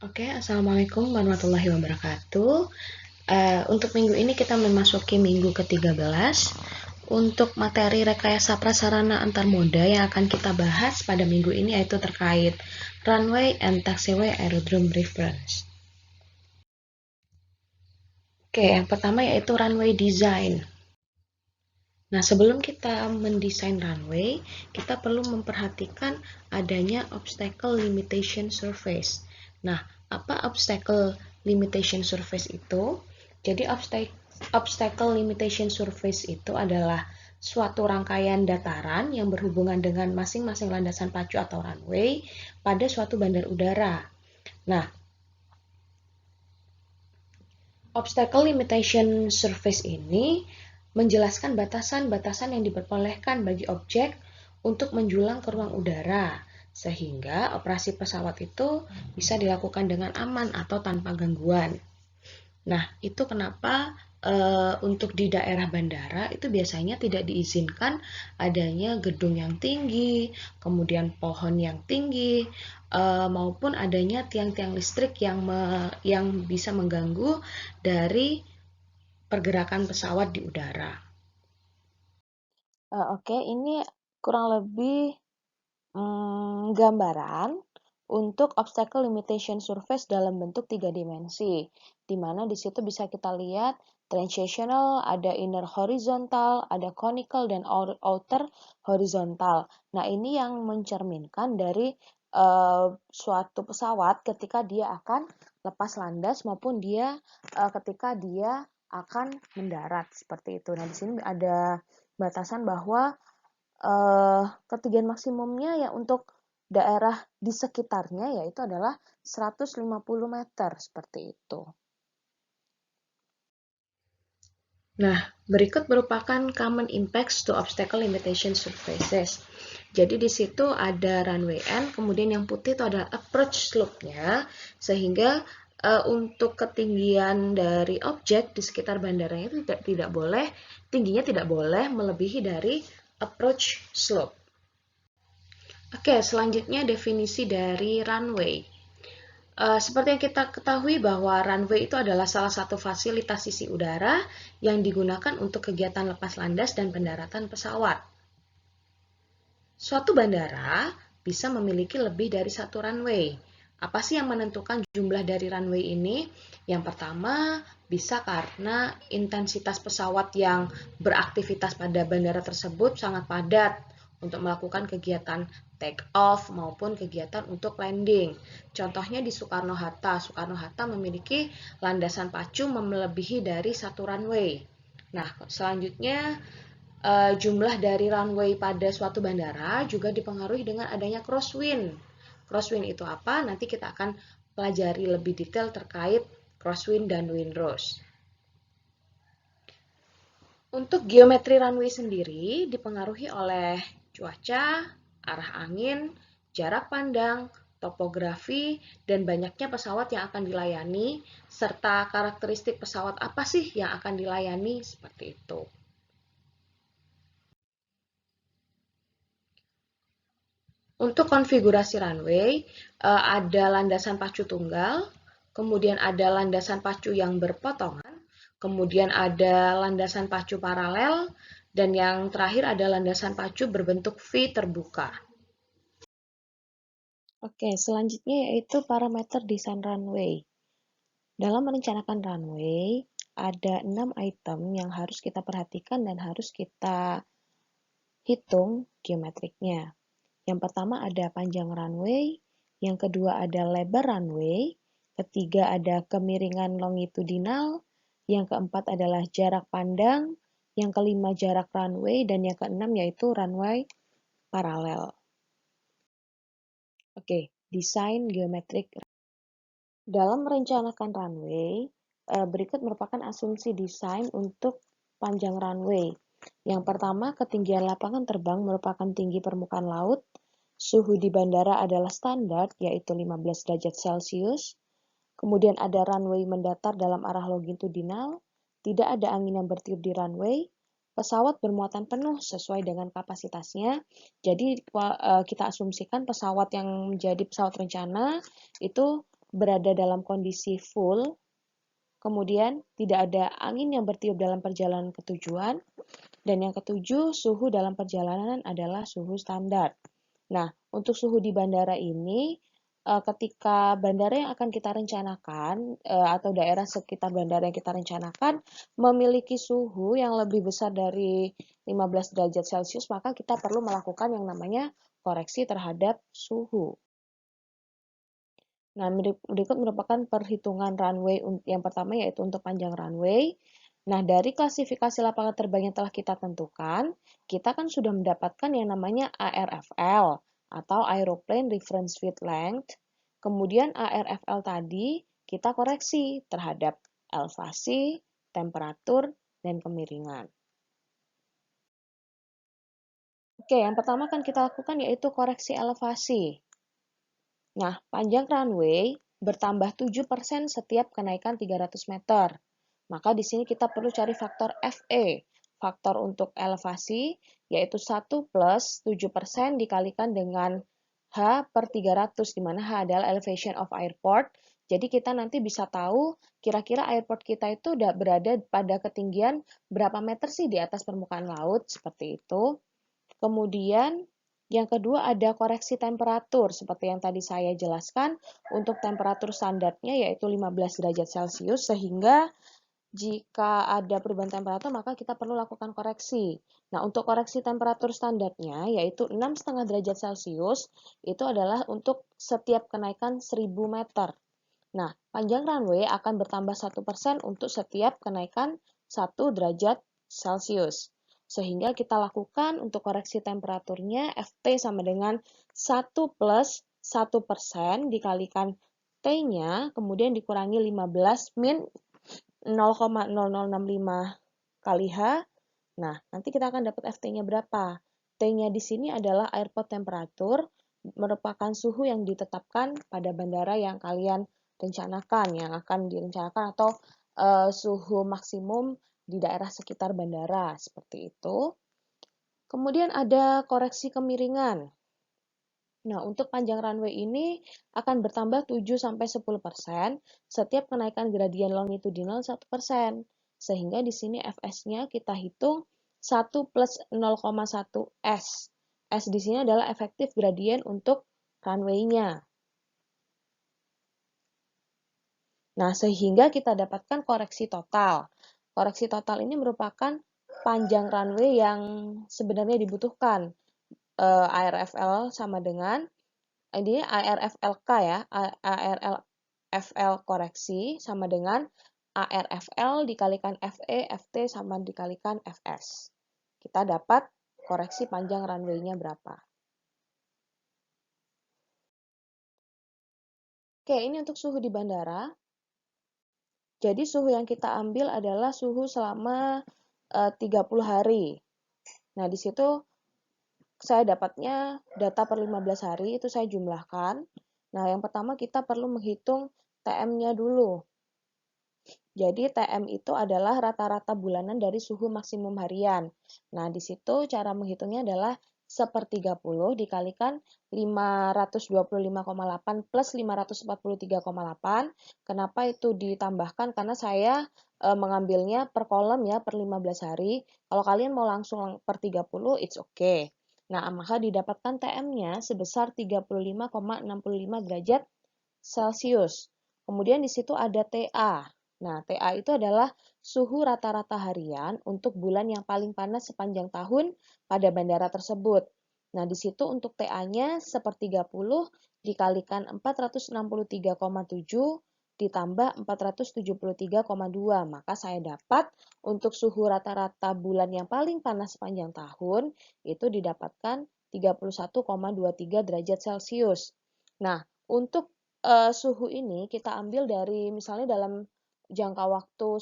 Oke, Assalamualaikum warahmatullahi wabarakatuh. Untuk minggu ini kita memasuki minggu ke-13. Untuk materi rekayasa prasarana antar moda yang akan kita bahas pada minggu ini yaitu terkait runway and taxiway aerodrome reference. Oke, yang pertama yaitu runway design. Nah, sebelum kita mendesain runway, kita perlu memperhatikan adanya obstacle limitation surface. Nah, apa obstacle limitation surface itu? Jadi, obstacle limitation surface itu adalah suatu rangkaian dataran yang berhubungan dengan masing-masing landasan pacu atau runway pada suatu bandar udara. Nah, obstacle limitation surface ini menjelaskan batasan-batasan yang diperbolehkan bagi objek untuk menjulang ke ruang udara, sehingga operasi pesawat itu bisa dilakukan dengan aman atau tanpa gangguan. Nah, itu kenapa untuk di daerah bandara itu biasanya tidak diizinkan adanya gedung yang tinggi, kemudian pohon yang tinggi, maupun adanya tiang-tiang listrik yang bisa mengganggu dari pergerakan pesawat di udara. Oke, ini kurang lebih gambaran untuk obstacle limitation surface dalam bentuk 3 dimensi, di mana di situ bisa kita lihat transitional, ada inner horizontal, ada conical, dan outer horizontal. Nah, ini yang mencerminkan dari suatu pesawat ketika dia akan lepas landas maupun ketika dia akan mendarat seperti itu. Nah, di sini ada batasan bahwa ketinggian maksimumnya ya untuk daerah di sekitarnya yaitu adalah 150 meter seperti itu. Nah, berikut merupakan common impacts to obstacle limitation surfaces. Jadi di situ ada runway N, kemudian yang putih itu adalah approach slope-nya, sehingga untuk ketinggian dari objek di sekitar bandaranya itu tidak boleh, tingginya tidak boleh melebihi dari approach slope. Oke, selanjutnya definisi dari runway. Seperti yang kita ketahui bahwa runway itu adalah salah satu fasilitas sisi udara yang digunakan untuk kegiatan lepas landas dan pendaratan pesawat. Suatu bandara bisa memiliki lebih dari satu runway. Apa sih yang menentukan jumlah dari runway ini? Yang pertama, bisa karena intensitas pesawat yang beraktivitas pada bandara tersebut sangat padat untuk melakukan kegiatan take off maupun kegiatan untuk landing. Contohnya di Soekarno-Hatta. Soekarno-Hatta memiliki landasan pacu melebihi dari satu runway. Nah, selanjutnya jumlah dari runway pada suatu bandara juga dipengaruhi dengan adanya crosswind. Crosswind itu apa? Nanti kita akan pelajari lebih detail terkait crosswind dan windrows. Untuk geometri runway sendiri dipengaruhi oleh cuaca, arah angin, jarak pandang, topografi, dan banyaknya pesawat yang akan dilayani, serta karakteristik pesawat apa sih yang akan dilayani, seperti itu. Untuk konfigurasi runway, ada landasan pacu tunggal, kemudian ada landasan pacu yang berpotongan, kemudian ada landasan pacu paralel, dan yang terakhir ada landasan pacu berbentuk V terbuka. Oke, selanjutnya yaitu parameter desain runway. Dalam merencanakan runway, ada 6 item yang harus kita perhatikan dan harus kita hitung geometriknya. Yang pertama ada panjang runway, yang kedua ada lebar runway, ketiga ada kemiringan longitudinal, yang keempat adalah jarak pandang, yang kelima jarak runway, dan yang keenam yaitu runway paralel. Oke, desain geometrik. Dalam merencanakan runway, berikut merupakan asumsi desain untuk panjang runway. Yang pertama, ketinggian lapangan terbang merupakan tinggi permukaan laut. Suhu di bandara adalah standar, yaitu 15 derajat Celcius. Kemudian ada runway mendatar dalam arah longitudinal. Tidak ada angin yang bertiup di runway. Pesawat bermuatan penuh sesuai dengan kapasitasnya. Jadi kita asumsikan pesawat yang menjadi pesawat rencana itu berada dalam kondisi full, kemudian tidak ada angin yang bertiup dalam perjalanan ke tujuan, dan yang ketujuh, suhu dalam perjalanan adalah suhu standar. Nah, untuk suhu di bandara ini, ketika bandara yang akan kita rencanakan, atau daerah sekitar bandara yang kita rencanakan, memiliki suhu yang lebih besar dari 15 derajat Celcius, maka kita perlu melakukan yang namanya koreksi terhadap suhu. Nah, berikut merupakan perhitungan runway yang pertama yaitu untuk panjang runway. Nah, dari klasifikasi lapangan terbang yang telah kita tentukan, kita kan sudah mendapatkan yang namanya ARFL atau Aeroplane Reference Feet Length. Kemudian ARFL tadi kita koreksi terhadap elevasi, temperatur, dan kemiringan. Oke, yang pertama kan kita lakukan yaitu koreksi elevasi. Nah, panjang runway bertambah 7% setiap kenaikan 300 meter. Maka di sini kita perlu cari faktor FE. Faktor untuk elevasi yaitu 1 plus 7% dikalikan dengan H per 300, di mana H adalah elevation of airport. Jadi kita nanti bisa tahu kira-kira airport kita itu udah berada pada ketinggian berapa meter sih di atas permukaan laut, seperti itu. Kemudian yang kedua ada koreksi temperatur, seperti yang tadi saya jelaskan, untuk temperatur standarnya yaitu 15 derajat Celcius, sehingga jika ada perubahan temperatur maka kita perlu lakukan koreksi. Nah, untuk koreksi temperatur standarnya yaitu 6,5 derajat Celcius, itu adalah untuk setiap kenaikan 1000 meter. Nah, panjang runway akan bertambah 1% untuk setiap kenaikan 1 derajat Celcius. Sehingga kita lakukan untuk koreksi temperaturnya FT sama dengan 1 plus 1% dikalikan T-nya, kemudian dikurangi 15 min 0,0065 kali H. Nah, nanti kita akan dapat FT-nya berapa. T-nya di sini adalah airport temperatur, merupakan suhu yang ditetapkan pada bandara yang kalian rencanakan, yang akan direncanakan, atau suhu maksimum di daerah sekitar bandara, seperti itu. Kemudian ada koreksi kemiringan. Nah, untuk panjang runway ini akan bertambah 7-10% setiap kenaikan gradien longitudinal 1%. Sehingga di sini Fs-nya kita hitung 1 plus 0,1 S. S di sini adalah efektif gradien untuk runway-nya. Nah, sehingga kita dapatkan koreksi total. Koreksi total ini merupakan panjang runway yang sebenarnya dibutuhkan. ARFL sama dengan, ini ARFLK ya, ARFL koreksi sama dengan ARFL dikalikan FE, FT sama dikalikan FS. Kita dapat koreksi panjang runway-nya berapa. Oke, ini untuk suhu di bandara. Jadi suhu yang kita ambil adalah suhu selama 30 hari. Nah, di situ saya dapatnya data per 15 hari, itu saya jumlahkan. Nah, yang pertama kita perlu menghitung TM-nya dulu. Jadi TM itu adalah rata-rata bulanan dari suhu maksimum harian. Nah, di situ cara menghitungnya adalah 1/30 dikalikan 525,8 plus 543,8. Kenapa itu ditambahkan? Karena saya mengambilnya per kolom ya, per 15 hari. Kalau kalian mau langsung per 30, it's okay. Nah, maka didapatkan TM-nya sebesar 35,65 derajat Celcius. Kemudian di situ ada TA. Nah, TA itu adalah suhu rata-rata harian untuk bulan yang paling panas sepanjang tahun pada bandara tersebut. Nah, di situ untuk TA-nya 1/30 dikalikan 463,7 ditambah 473,2. Maka saya dapat untuk suhu rata-rata bulan yang paling panas sepanjang tahun itu didapatkan 31,23 derajat Celcius. Nah, untuk suhu ini kita ambil dari misalnya dalam jangka waktu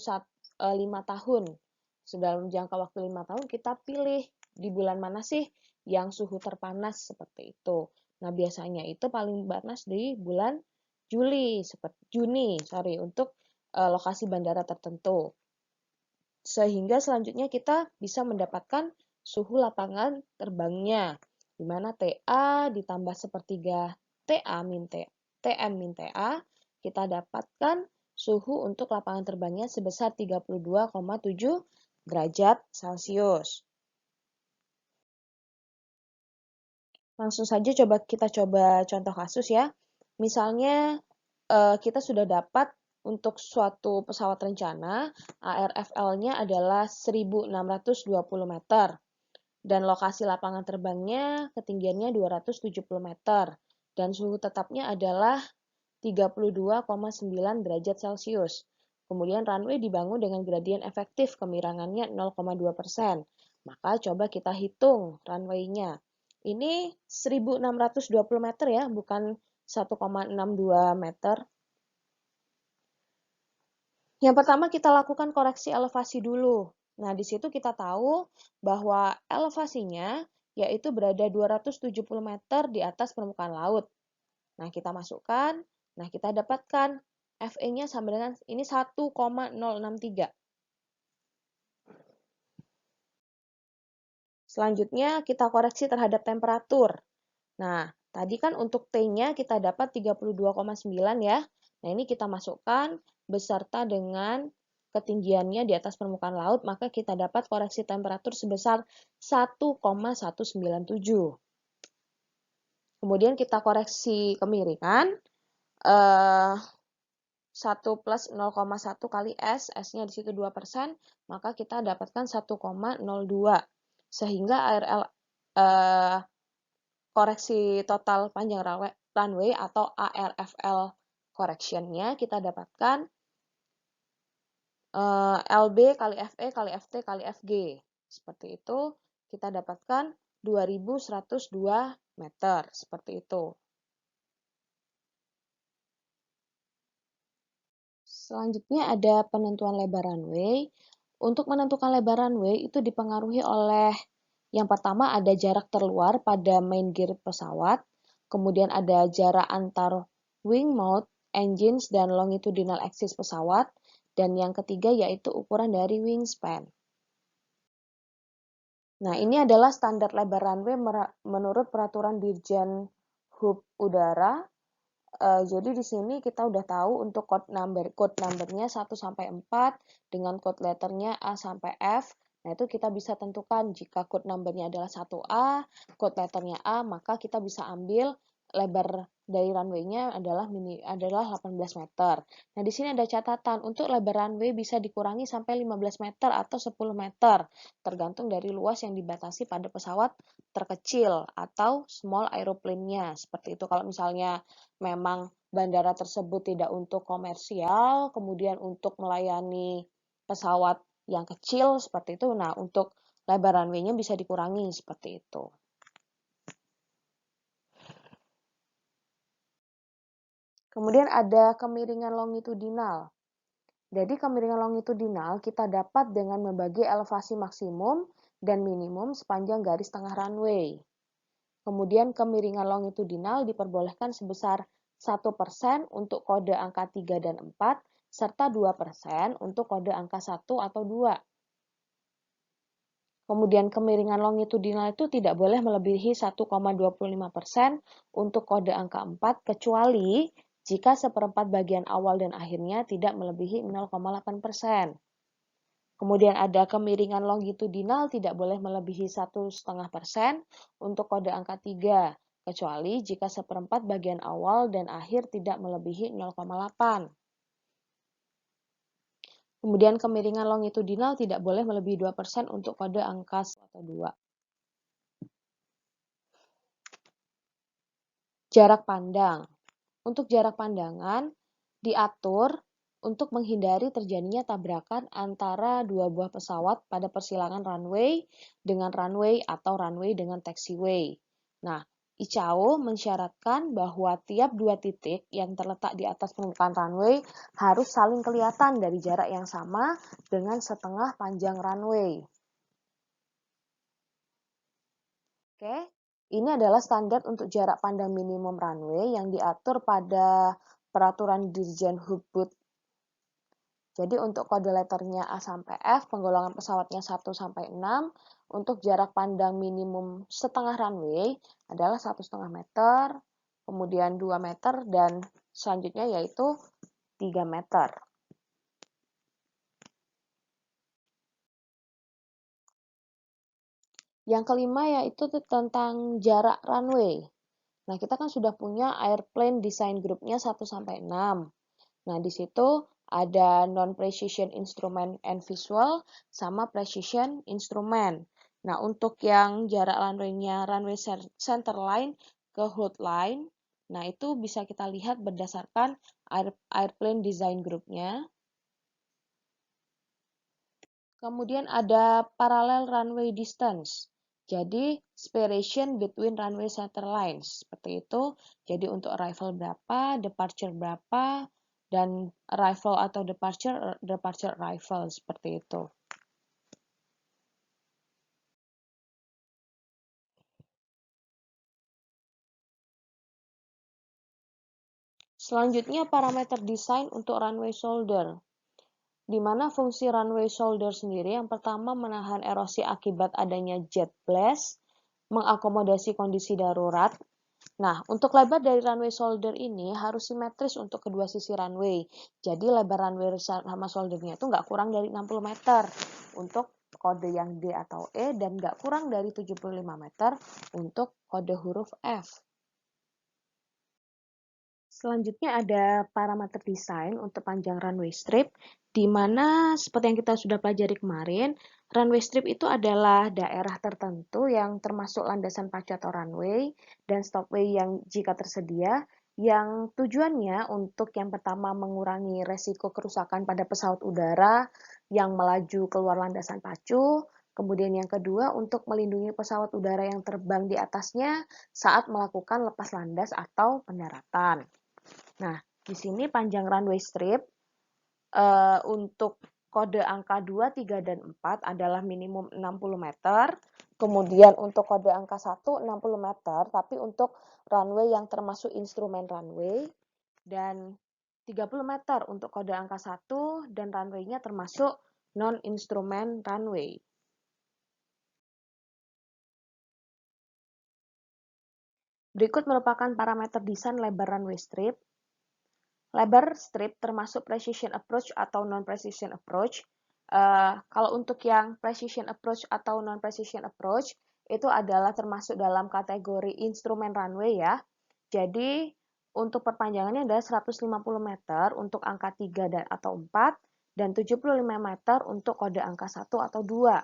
5 tahun. Dalam jangka waktu 5 tahun kita pilih di bulan mana sih yang suhu terpanas seperti itu. Nah, biasanya itu paling panas di bulan Juni, untuk lokasi bandara tertentu. Sehingga selanjutnya kita bisa mendapatkan suhu lapangan terbangnya, di mana TA ditambah 1/3 TA min TA, TM min TA kita dapatkan suhu untuk lapangan terbangnya sebesar 32,7 derajat Celcius. Langsung saja kita coba contoh kasus ya. Misalnya kita sudah dapat untuk suatu pesawat rencana, ARFL-nya adalah 1620 meter. Dan lokasi lapangan terbangnya ketinggiannya 270 meter. Dan suhu tetapnya adalah 32,9 derajat Celcius. Kemudian runway dibangun dengan gradien efektif kemiringannya 0,2%. Maka coba kita hitung runway-nya. Ini 1620 meter ya, bukan 1,62 meter. Yang pertama kita lakukan koreksi elevasi dulu. Nah, di situ kita tahu bahwa elevasinya yaitu berada 270 meter di atas permukaan laut. Nah, kita masukkan, nah kita dapatkan FE-nya sama dengan ini 1,063. Selanjutnya kita koreksi terhadap temperatur. Nah, tadi kan untuk T-nya kita dapat 32,9 ya. Nah, ini kita masukkan beserta dengan ketinggiannya di atas permukaan laut, maka kita dapat koreksi temperatur sebesar 1,197. Kemudian kita koreksi kemiringan, 1 plus 0,1 kali S, S-nya di situ 2%, maka kita dapatkan 1,02. Sehingga koreksi total panjang runway atau ARFL correction-nya kita dapatkan LB kali FE kali FT kali FG. Seperti itu, kita dapatkan 2102 meter. Seperti itu. Selanjutnya ada penentuan lebar runway. Untuk menentukan lebar runway itu dipengaruhi oleh yang pertama ada jarak terluar pada main gear pesawat, kemudian ada jarak antar wing mount, engines, dan longitudinal axis pesawat, dan yang ketiga yaitu ukuran dari wingspan. Nah, ini adalah standar lebar runway menurut peraturan Dirjen Hub Udara. Jadi di sini kita udah tahu untuk code numbernya 1 sampai 4 dengan code letternya A sampai F. Nah, itu kita bisa tentukan jika code numbernya adalah 1A, code letternya A, maka kita bisa ambil lebar dari runway-nya adalah 18 meter. Nah, di sini ada catatan untuk lebar runway bisa dikurangi sampai 15 meter atau 10 meter, tergantung dari luas yang dibatasi pada pesawat terkecil atau small aeroplane-nya. Seperti itu kalau misalnya memang bandara tersebut tidak untuk komersial, kemudian untuk melayani pesawat yang kecil seperti itu. Nah, untuk lebar runway-nya bisa dikurangi seperti itu. Kemudian ada kemiringan longitudinal. Jadi kemiringan longitudinal kita dapat dengan membagi elevasi maksimum dan minimum sepanjang garis tengah runway. Kemudian kemiringan longitudinal diperbolehkan sebesar 1% untuk kode angka 3 dan 4, serta 2% untuk kode angka 1 atau 2. Kemudian kemiringan longitudinal itu tidak boleh melebihi 1,25% untuk kode angka 4, kecuali jika seperempat bagian awal dan akhirnya tidak melebihi 0,8%. Kemudian ada kemiringan longitudinal tidak boleh melebihi 1,5% untuk kode angka 3, kecuali jika seperempat bagian awal dan akhir tidak melebihi 0,8. Kemudian kemiringan longitudinal tidak boleh melebihi 2% untuk kode angka 1 atau 2. Jarak pandang. Untuk jarak pandangan diatur untuk menghindari terjadinya tabrakan antara dua buah pesawat pada persilangan runway dengan runway atau runway dengan taxiway. Nah, ICAO mensyaratkan bahwa tiap dua titik yang terletak di atas permukaan runway harus saling kelihatan dari jarak yang sama dengan setengah panjang runway. Oke, ini adalah standar untuk jarak pandang minimum runway yang diatur pada peraturan Dirjen Hubud. Jadi untuk kode letternya A sampai F, penggolongan pesawatnya 1 sampai 6, untuk jarak pandang minimum setengah runway adalah 1,5 meter, kemudian 2 meter, dan selanjutnya yaitu 3 meter. Yang kelima yaitu tentang jarak runway. Nah, kita kan sudah punya airplane design groupnya 1-6. Nah, di situ ada non-precision instrument and visual sama precision instrument. Nah, untuk yang jarak runway-nya runway center line ke hold line, nah itu bisa kita lihat berdasarkan airplane design group-nya. Kemudian ada parallel runway distance. Jadi, separation between runway center lines. Seperti itu. Jadi, untuk arrival berapa, departure berapa, dan arrival atau departure arrival. Seperti itu. Selanjutnya, parameter desain untuk runway shoulder. Di mana fungsi runway shoulder sendiri yang pertama menahan erosi akibat adanya jet blast, mengakomodasi kondisi darurat. Nah, untuk lebar dari runway shoulder ini harus simetris untuk kedua sisi runway. Jadi lebar runway sama shouldernya itu nggak kurang dari 60 meter untuk kode yang D atau E dan nggak kurang dari 75 meter untuk kode huruf F. Selanjutnya ada parameter desain untuk panjang runway strip, di mana seperti yang kita sudah pelajari kemarin, runway strip itu adalah daerah tertentu yang termasuk landasan pacu atau runway dan stopway yang jika tersedia, yang tujuannya untuk yang pertama mengurangi resiko kerusakan pada pesawat udara yang melaju keluar landasan pacu, kemudian yang kedua untuk melindungi pesawat udara yang terbang di atasnya saat melakukan lepas landas atau pendaratan. Nah, di sini panjang runway strip untuk kode angka 2, 3, dan 4 adalah minimum 60 meter. Kemudian untuk kode angka 1, 60 meter, tapi untuk runway yang termasuk instrumen runway. Dan 30 meter untuk kode angka 1 dan runway-nya termasuk non-instrumen runway. Berikut merupakan parameter desain lebar runway strip. Lebar strip termasuk precision approach atau non-precision approach. Kalau untuk yang precision approach atau non-precision approach, itu adalah termasuk dalam kategori instrumen runway ya. Jadi, untuk perpanjangannya adalah 150 meter untuk angka 3 dan atau 4, dan 75 meter untuk kode angka 1 atau 2.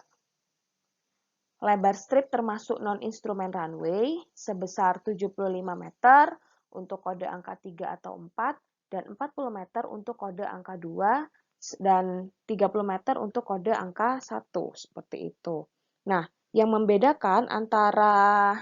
Lebar strip termasuk non-instrumen runway sebesar 75 meter untuk kode angka 3 atau 4, dan 40 meter untuk kode angka 2, dan 30 meter untuk kode angka 1, seperti itu. Nah, yang membedakan antara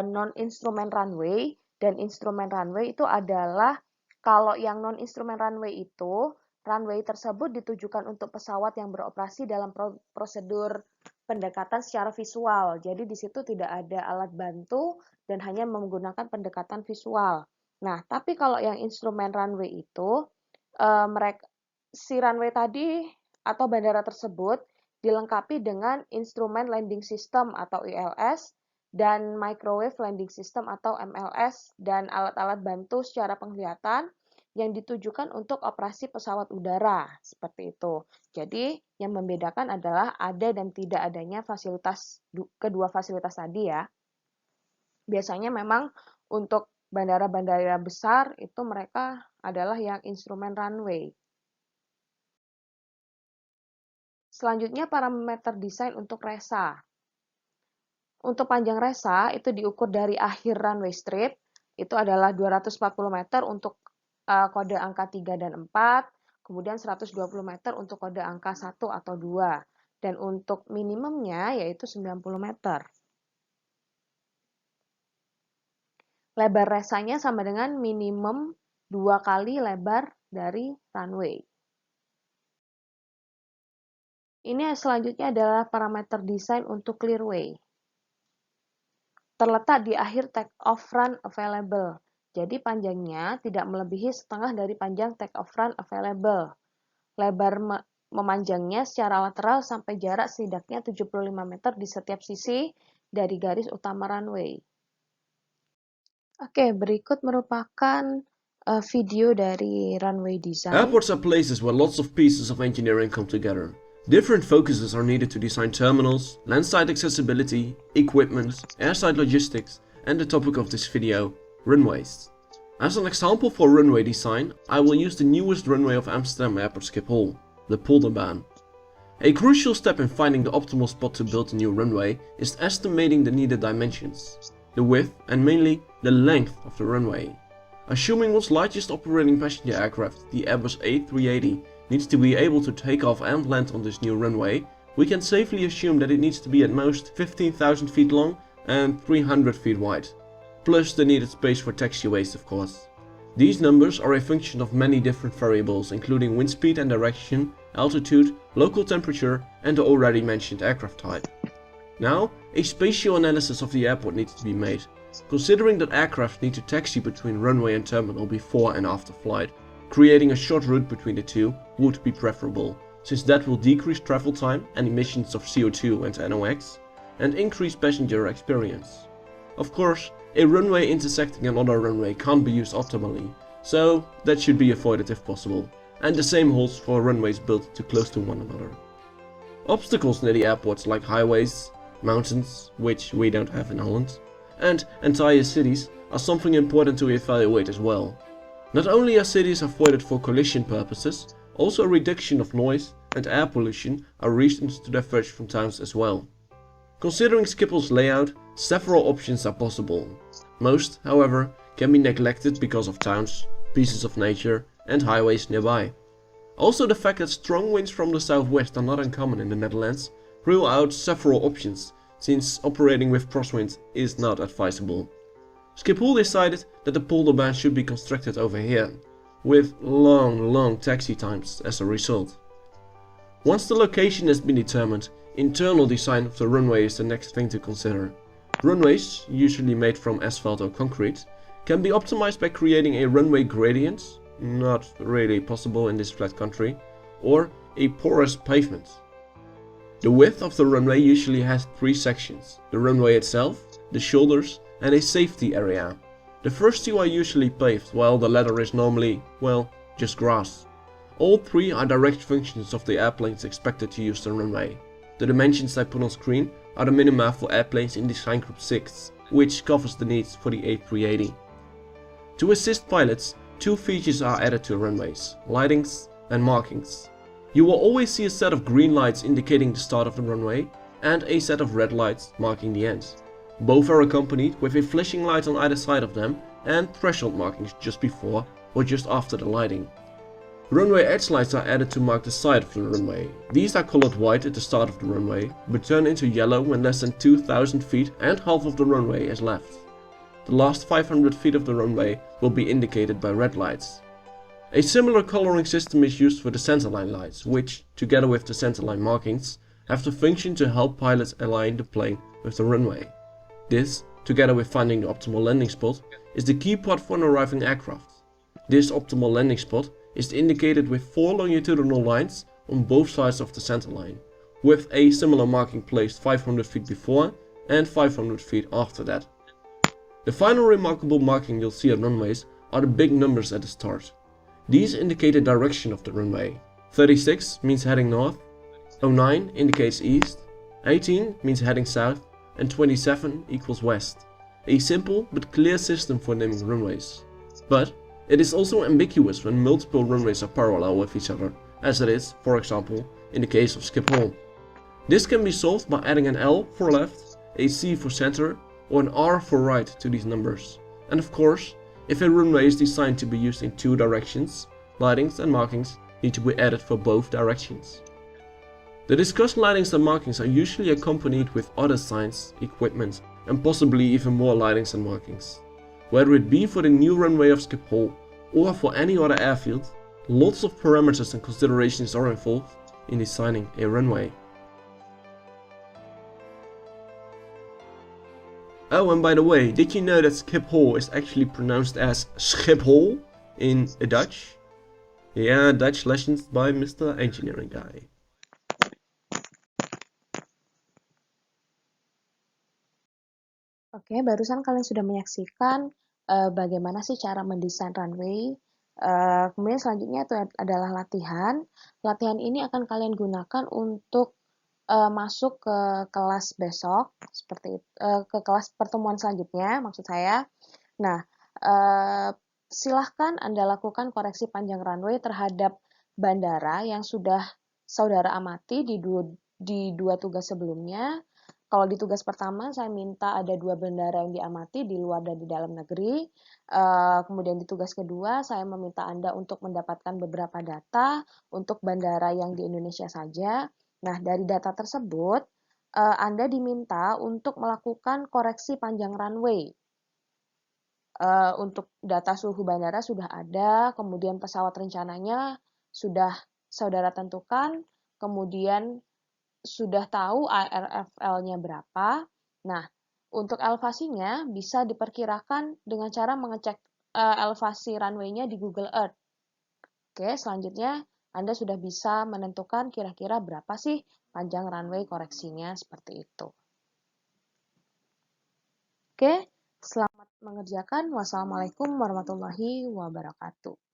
non-instrumen runway dan instrumen runway itu adalah kalau yang non-instrumen runway itu, runway tersebut ditujukan untuk pesawat yang beroperasi dalam prosedur pendekatan secara visual. Jadi di situ tidak ada alat bantu dan hanya menggunakan pendekatan visual. Nah, tapi kalau yang instrumen runway itu, si runway tadi atau bandara tersebut dilengkapi dengan instrumen landing system atau ILS dan microwave landing system atau MLS dan alat-alat bantu secara penglihatan yang ditujukan untuk operasi pesawat udara, seperti itu. Jadi, yang membedakan adalah ada dan tidak adanya kedua fasilitas tadi ya. Biasanya memang untuk bandara-bandara besar itu mereka adalah yang instrumen runway. Selanjutnya parameter desain untuk resa. Untuk panjang resa itu diukur dari akhir runway strip, itu adalah 240 meter untuk kode angka 3 dan 4, kemudian 120 meter untuk kode angka 1 atau 2, dan untuk minimumnya yaitu 90 meter. Lebar resanya sama dengan minimum 2 kali lebar dari runway. Ini selanjutnya adalah parameter desain untuk clearway. Terletak di akhir take-off run available. Jadi panjangnya tidak melebihi setengah dari panjang take-off run available. Lebar memanjangnya secara lateral sampai jarak setidaknya 75 meter di setiap sisi dari garis utama runway. Oke, berikut merupakan video dari runway design. Airports are places where lots of pieces of engineering come together. Different focuses are needed to design terminals, landside accessibility, equipment, airside logistics, and the topic of this video, runways. As an example for runway design, I will use the newest runway of Amsterdam Airport Schiphol, the Polderbaan. A crucial step in finding the optimal spot to build a new runway is estimating the needed dimensions, the width and mainly the length of the runway. Assuming world's largest operating passenger aircraft, the Airbus A380, needs to be able to take off and land on this new runway, we can safely assume that it needs to be at most 15,000 feet long and 300 feet wide, plus the needed space for taxiways of course. These numbers are a function of many different variables including wind speed and direction, altitude, local temperature and the already mentioned aircraft type. Now, a spatial analysis of the airport needs to be made, considering that aircraft need to taxi between runway and terminal before and after flight. Creating a short route between the two would be preferable, since that will decrease travel time and emissions of CO2 and NOx, and increase passenger experience. Of course, a runway intersecting another runway can't be used optimally, so that should be avoided if possible, and the same holds for runways built too close to one another. Obstacles near the airports like highways, mountains, which we don't have in Holland, and entire cities are something important to evaluate as well. Not only are cities avoided for collision purposes, also a reduction of noise and air pollution are reasons to diverge from towns as well. Considering Schiphol's layout, several options are possible. Most, however, can be neglected because of towns, pieces of nature and highways nearby. Also the fact that strong winds from the southwest are not uncommon in the Netherlands rule out several options, since operating with crosswind is not advisable. Schiphol decided that the Polderbaan should be constructed over here, with long taxi times as a result. Once the location has been determined, internal design of the runway is the next thing to consider. Runways, usually made from asphalt or concrete, can be optimized by creating a runway gradient, not really possible in this flat country, or a porous pavement. The width of the runway usually has three sections: the runway itself, the shoulders, and a safety area. The first two are usually paved, while the latter is normally, well, just grass. All three are direct functions of the airplanes expected to use the runway. The dimensions I put on screen are the minima for airplanes in design group 6, which covers the needs for the A380. To assist pilots, two features are added to runways: lightings and markings. You will always see a set of green lights indicating the start of the runway, and a set of red lights marking the end. Both are accompanied with a flashing light on either side of them and threshold markings just before or just after the lighting. Runway edge lights are added to mark the side of the runway. These are colored white at the start of the runway, but turn into yellow when less than 2,000 feet and half of the runway is left. The last 500 feet of the runway will be indicated by red lights. A similar coloring system is used for the centerline lights, which, together with the centerline markings, have the function to help pilots align the plane with the runway. This, together with finding the optimal landing spot, is the key part for an arriving aircraft. This optimal landing spot is indicated with 4 longitudinal lines on both sides of the centerline, with a similar marking placed 500 feet before and 500 feet after that. The final remarkable marking you'll see on runways are the big numbers at the start. These indicate the direction of the runway. 36 means heading north, 09 indicates east, 18 means heading south, and 27 equals west. A simple but clear system for naming runways. But it is also ambiguous when multiple runways are parallel with each other, as it is, for example, in the case of Schiphol. This can be solved by adding an L for left, a C for center, or an R for right to these numbers. And of course, if a runway is designed to be used in two directions, lightings and markings need to be added for both directions. The discussed lightings and markings are usually accompanied with other signs, equipment, and possibly even more lightings and markings. Whether it be for the new runway of Schiphol or for any other airfield, lots of parameters and considerations are involved in designing a runway. Oh, and by the way, did you know that Schiphol is actually pronounced as Schiphol in Dutch? Yeah, Dutch lessons by Mr. Engineering Guy. Oke, barusan kalian sudah menyaksikan bagaimana sih cara mendesain runway. Kemudian selanjutnya itu adalah latihan. Latihan ini akan kalian gunakan untuk masuk ke kelas besok, ke kelas pertemuan selanjutnya, maksud saya. Nah, silahkan Anda lakukan koreksi panjang runway terhadap bandara yang sudah saudara amati di dua tugas sebelumnya. Kalau di tugas pertama, saya minta ada 2 bandara yang diamati di luar dan di dalam negeri. Kemudian di tugas kedua, saya meminta Anda untuk mendapatkan beberapa data untuk bandara yang di Indonesia saja. Nah, dari data tersebut, Anda diminta untuk melakukan koreksi panjang runway. Untuk data suhu bandara sudah ada, kemudian pesawat rencananya sudah saudara tentukan, kemudian sudah tahu ARFL-nya berapa. Nah, untuk elevasinya bisa diperkirakan dengan cara mengecek elevasi runway-nya di Google Earth. Oke, selanjutnya Anda sudah bisa menentukan kira-kira berapa sih panjang runway koreksinya seperti itu. Oke, selamat mengerjakan. Wassalamualaikum warahmatullahi wabarakatuh.